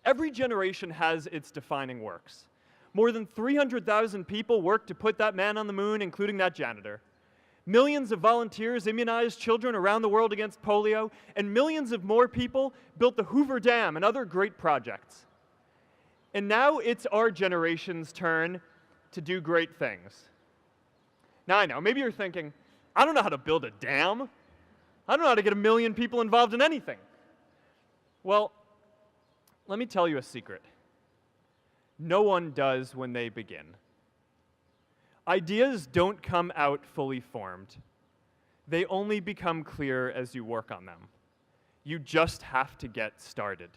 Every generation has its defining works. More than 300,000 people worked to put that man on the moon, including that janitor. Millions of volunteers immunized children around the world against polio, and millions of more people built the Hoover Dam and other great projects. And now it's our generation's turn to do great things. Now I know, maybe you're thinking, I don't know how to build a dam. I don't know how to get 1 million people involved in anything. Well, let me tell you a secret. No one does when they begin. Ideas don't come out fully formed. They only become clear as you work on them. You just have to get started.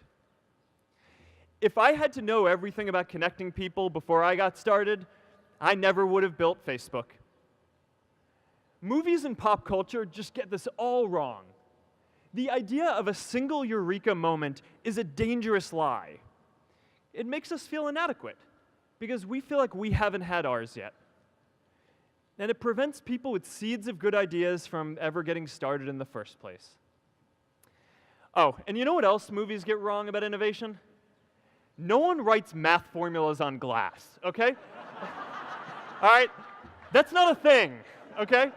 If I had to know everything about connecting people before I got started, I never would have built Facebook. Movies and pop culture just get this all wrong. The idea of a single eureka moment is a dangerous lie. It makes us feel inadequate because we feel like we haven't had ours yet. And it prevents people with seeds of good ideas from ever getting started in the first place. Oh, and you know what else movies get wrong about innovation? No one writes math formulas on glass, okay? All right? That's not a thing, okay?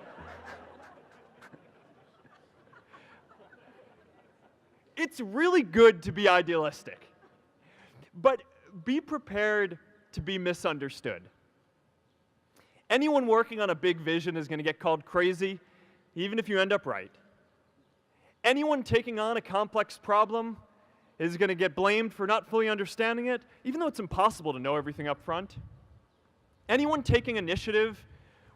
It's really good to be idealistic, but be prepared to be misunderstood. Anyone working on a big vision is going to get called crazy, even if you end up right. Anyone taking on a complex problem is going to get blamed for not fully understanding it, even though it's impossible to know everything up front. Anyone taking initiative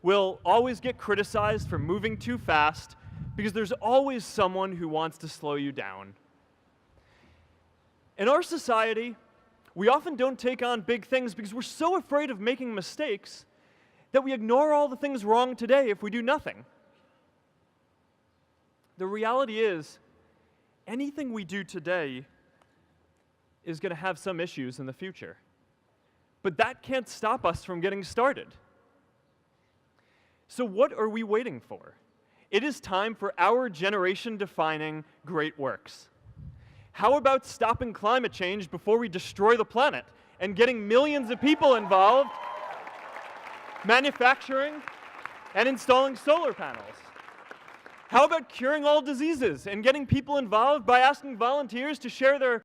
will always get criticized for moving too fast because there's always someone who wants to slow you down. In our society, we often don't take on big things because we're so afraid of making mistakes that we ignore all the things wrong today if we do nothing. The reality is, anything we do today is going to have some issues in the future. But that can't stop us from getting started. So what are we waiting for? It is time for our generation-defining great works. How about stopping climate change before we destroy the planet and getting millions of people involved, manufacturing and installing solar panels? How about curing all diseases and getting people involved by asking volunteers to share their